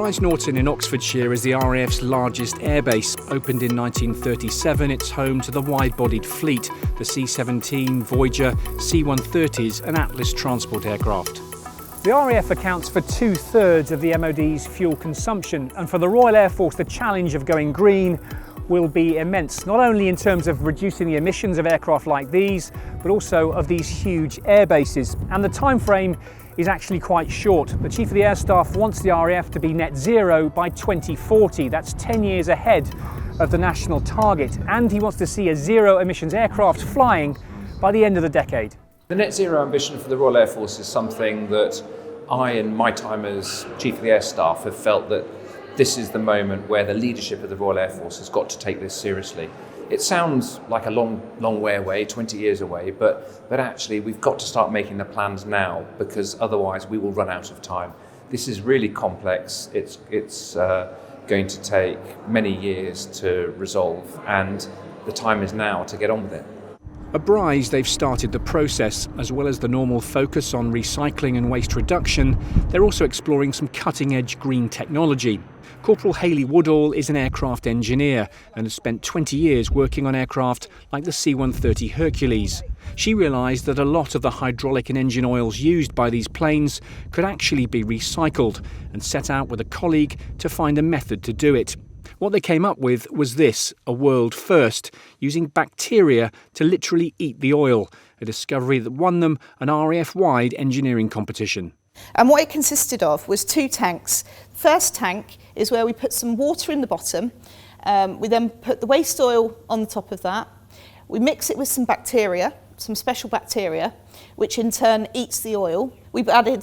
Brize Norton in Oxfordshire is the RAF's largest airbase. Opened in 1937, it's home to the wide-bodied fleet, the C-17, Voyager, C-130s and Atlas transport aircraft. The RAF accounts for 2/3 of the MOD's fuel consumption, and for the Royal Air Force the challenge of going green will be immense, not only in terms of reducing the emissions of aircraft like these, but also of these huge air bases. And the time frame is actually quite short. The Chief of the Air Staff wants the RAF to be net zero by 2040. That's 10 years ahead of the national target. And he wants to see a zero emissions aircraft flying by the end of the decade. The net zero ambition for the Royal Air Force is something that I, in my time as Chief of the Air Staff, have felt that this is the moment where the leadership of the Royal Air Force has got to take this seriously. It sounds like a long way away, 20 years away, but actually we've got to start making the plans now, because otherwise we will run out of time. This is really complex. It's going to take many years to resolve, and the time is now to get on with it. At Brize, they've started the process. As well as the normal focus on recycling and waste reduction, they're also exploring some cutting-edge green technology. Corporal Hayley Woodall is an aircraft engineer and has spent 20 years working on aircraft like the C-130 Hercules. She realised that a lot of the hydraulic and engine oils used by these planes could actually be recycled, and set out with a colleague to find a method to do it. What they came up with was this, a world first, using bacteria to literally eat the oil, a discovery that won them an RAF-wide engineering competition. And what it consisted of was 2 tanks. The first tank is where we put some water in the bottom. We then put the waste oil on the top of that. We mix it with some bacteria, some special bacteria, which in turn eats the oil. We've added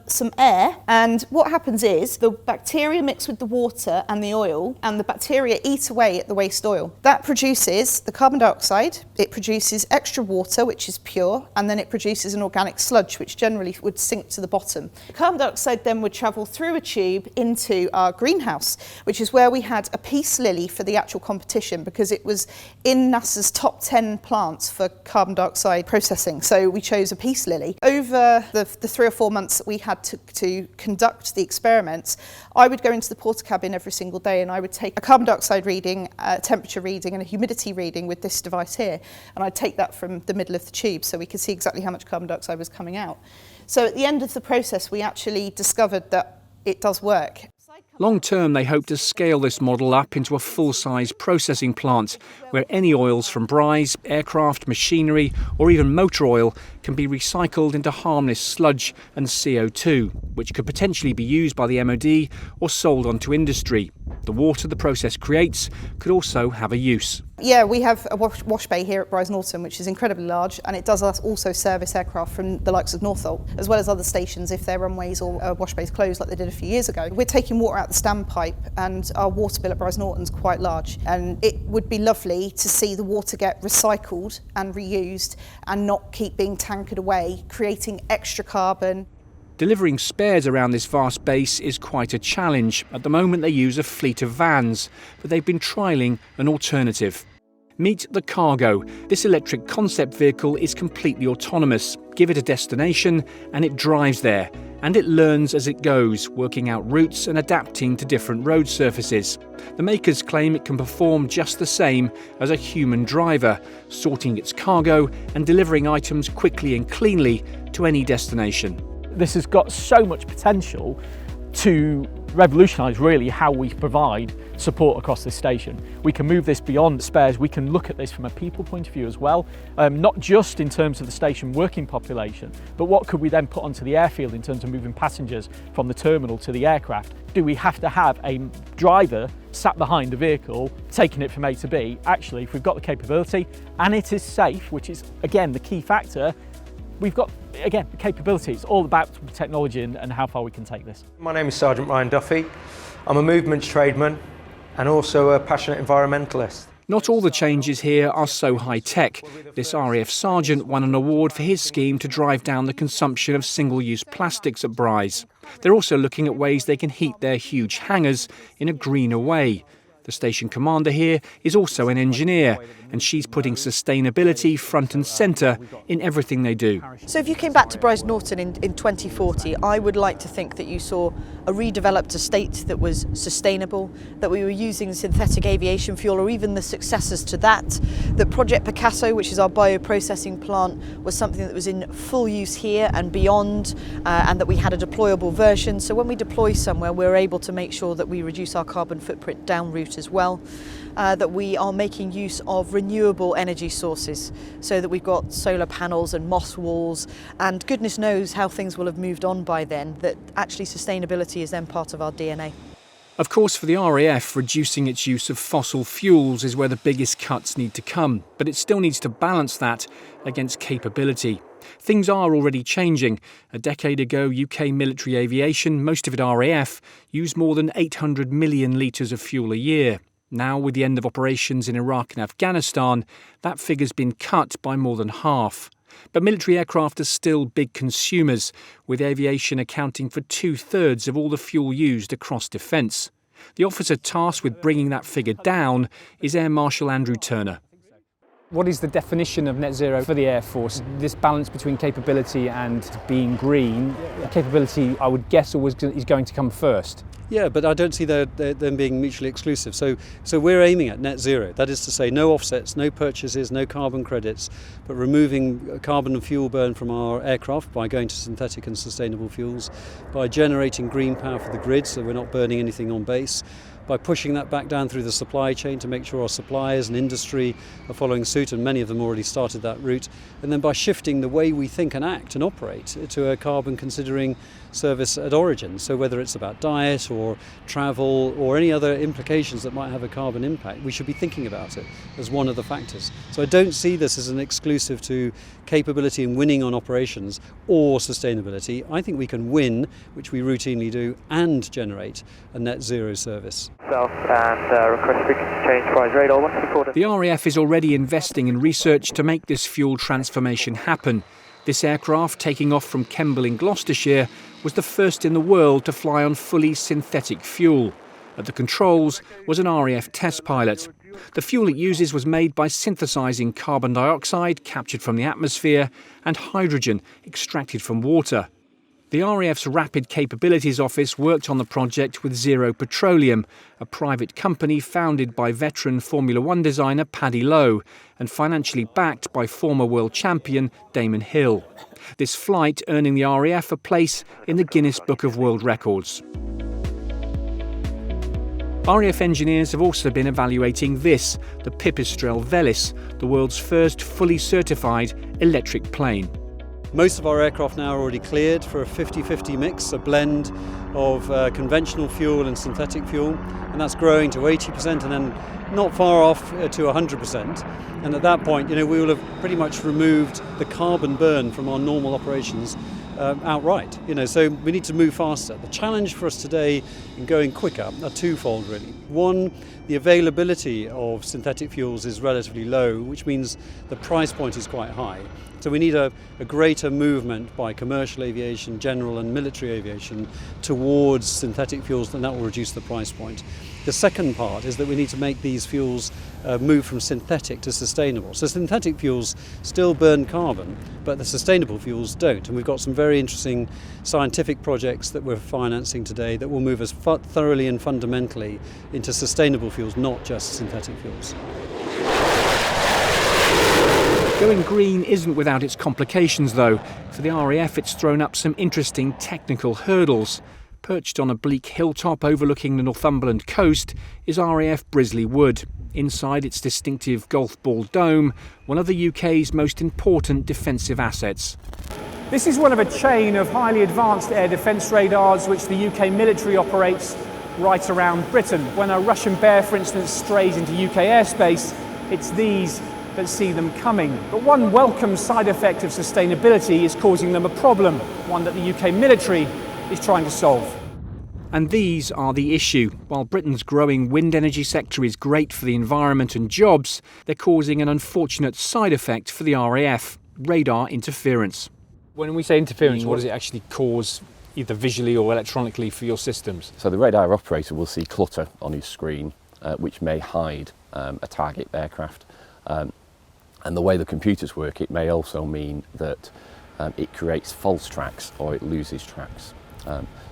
some air, and what happens is the bacteria mix with the water and the oil, and the bacteria eat away at the waste oil. That produces the carbon dioxide, it produces extra water, which is pure, and then it produces an organic sludge, which generally would sink to the bottom. The carbon dioxide then would travel through a tube into our greenhouse, which is where we had a peace lily for the actual competition, because it was in NASA's top 10 plants for carbon dioxide processing. So we chose a peace lily. Over the 3 or 4 months that we had to conduct the experiments, I would go into the porter cabin every single day, and I would take a carbon dioxide reading, a temperature reading and a humidity reading with this device here, and I'd take that from the middle of the tube so we could see exactly how much carbon dioxide was coming out. So at the end of the process we actually discovered that it does work. Long term, they hope to scale this model up into a full-size processing plant where any oils from Brize, aircraft, machinery or even motor oil can be recycled into harmless sludge and CO2, which could potentially be used by the MOD or sold onto industry. The water the process creates could also have a use. Yeah, we have a wash bay here at Brize Norton, which is incredibly large, and it does also service aircraft from the likes of Northolt, as well as other stations if their runways or wash bays close like they did a few years ago. We're taking water out the standpipe, and our water bill at Brize Norton's quite large, and it would be lovely to see the water get recycled and reused and not keep being tankered away, creating extra carbon. Delivering spares around this vast base is quite a challenge. At the moment they use a fleet of vans, but they've been trialling an alternative. Meet the Cargo. This electric concept vehicle is completely autonomous. Give it a destination and it drives there. And it learns as it goes, working out routes and adapting to different road surfaces. The makers claim it can perform just the same as a human driver, sorting its cargo and delivering items quickly and cleanly to any destination. This has got so much potential to revolutionise really how we provide support across this station. We can move this beyond spares, we can look at this from a people point of view as well, not just in terms of the station working population, but what could we then put onto the airfield in terms of moving passengers from the terminal to the aircraft? Do we have to have a driver sat behind the vehicle taking it from A to B? Actually, if we've got the capability and it is safe, which is again the key factor, we've got, again, the capability. It's all about technology and how far we can take this. My name is Sergeant Ryan Duffy. I'm a movements tradesman and also a passionate environmentalist. Not all the changes here are so high-tech. This RAF sergeant won an award for his scheme to drive down the consumption of single-use plastics at Brize. They're also looking at ways they can heat their huge hangars in a greener way. The station commander here is also an engineer, and she's putting sustainability front and centre in everything they do. So if you came back to Brize Norton in 2040, I would like to think that you saw a redeveloped estate that was sustainable, that we were using synthetic aviation fuel or even the successors to that, that Project Picasso, which is our bioprocessing plant, was something that was in full use here and beyond, and that we had a deployable version. So when we deploy somewhere, we're able to make sure that we reduce our carbon footprint down route as well. That we are making use of renewable energy sources, so that we've got solar panels and moss walls, and goodness knows how things will have moved on by then, that actually sustainability is then part of our DNA. Of course, for the RAF, reducing its use of fossil fuels is where the biggest cuts need to come, but it still needs to balance that against capability. Things are already changing. A decade ago, UK military aviation, most of it RAF, used more than 800 million litres of fuel a year. Now, with the end of operations in Iraq and Afghanistan, that figure's been cut by more than half. But military aircraft are still big consumers, with aviation accounting for 2/3 of all the fuel used across defence. The officer tasked with bringing that figure down is Air Marshal Andrew Turner. What is the definition of net zero for the Air Force? This balance between capability and being green. Capability, I would guess, is going to come first. Yeah, but I don't see them being mutually exclusive. So we're aiming at net zero. That is to say, no offsets, no purchases, no carbon credits, but removing carbon and fuel burn from our aircraft by going to synthetic and sustainable fuels, by generating green power for the grid so we're not burning anything on base, by pushing that back down through the supply chain to make sure our suppliers and industry are following suit, and many of them already started that route, and then by shifting the way we think and act and operate to a carbon considering service at origin. So whether it's about diet or travel or any other implications that might have a carbon impact, we should be thinking about it as one of the factors. So I don't see this as an exclusive to capability and winning on operations or sustainability. I think we can win, which we routinely do, and generate a net zero service. South and request frequency change price radar 124. The RAF is already investing in research to make this fuel transformation happen. This aircraft, taking off from Kemble in Gloucestershire, was the first in the world to fly on fully synthetic fuel. At the controls was an RAF test pilot. The fuel it uses was made by synthesising carbon dioxide captured from the atmosphere and hydrogen extracted from water. The RAF's Rapid Capabilities Office worked on the project with Zero Petroleum, a private company founded by veteran Formula One designer Paddy Lowe and financially backed by former world champion Damon Hill. This flight earning the RAF a place in the Guinness Book of World Records. RAF engineers have also been evaluating this, the Pipistrel Velis, the world's first fully certified electric plane. Most of our aircraft now are already cleared for a 50-50 mix, a blend of conventional fuel and synthetic fuel, and that's growing to 80% and then not far off to 100%. And at that point, we will have pretty much removed the carbon burn from our normal operations outright. So we need to move faster. The challenge for us today in going quicker are twofold, really. One, the availability of synthetic fuels is relatively low, which means the price point is quite high. So we need a greater movement by commercial aviation, general and military aviation towards synthetic fuels, and that will reduce the price point. The second part is that we need to make these fuels move from synthetic to sustainable. So synthetic fuels still burn carbon, but the sustainable fuels don't. And we've got some very interesting scientific projects that we're financing today that will move us thoroughly and fundamentally into sustainable fuels, not just synthetic fuels. Going green isn't without its complications, though. For the RAF, it's thrown up some interesting technical hurdles. Perched on a bleak hilltop overlooking the Northumberland coast is Raf Brisley Wood. Inside its distinctive golf ball dome, one of the UK's most important defensive assets. This is one of a chain of highly advanced air defence radars which the UK military operates right around Britain. When a Russian bear, for instance, strays into UK airspace, it's these that see them coming. But one welcome side effect of sustainability is causing them a problem, one that the UK military is trying to solve. And these are the issue. While Britain's growing wind energy sector is great for the environment and jobs, they're causing an unfortunate side effect for the RAF, radar interference. When we say interference, what does it actually cause, either visually or electronically, for your systems? So the radar operator will see clutter on his screen, which may hide a target aircraft. And the way the computers work, it may also mean that it creates false tracks or it loses tracks.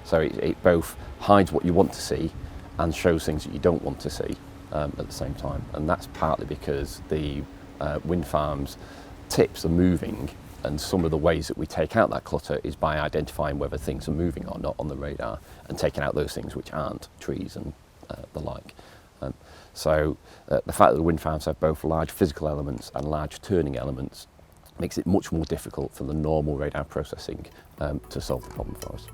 So it both hides what you want to see and shows things that you don't want to see at the same time. And that's partly because the wind farms tips are moving, and some of the ways that we take out that clutter is by identifying whether things are moving or not on the radar and taking out those things which aren't, trees and the like. So the fact that the wind farms have both large physical elements and large turning elements makes it much more difficult for the normal radar processing to solve the problem for us.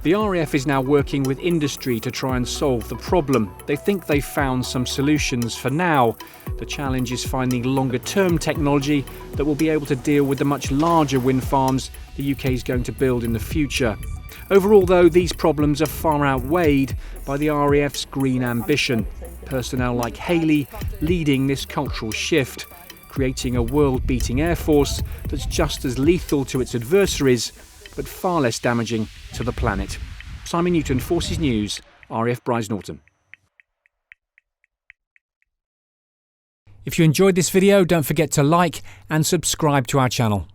The RAF is now working with industry to try and solve the problem. They think they've found some solutions for now. The challenge is finding longer-term technology that will be able to deal with the much larger wind farms the UK is going to build in the future. Overall, though, these problems are far outweighed by the RAF's green ambition. Personnel like Hayley leading this cultural shift, creating a world-beating air force that's just as lethal to its adversaries, but far less damaging to the planet. Simon Newton, Forces News, RAF Brize Norton. If you enjoyed this video, don't forget to like and subscribe to our channel.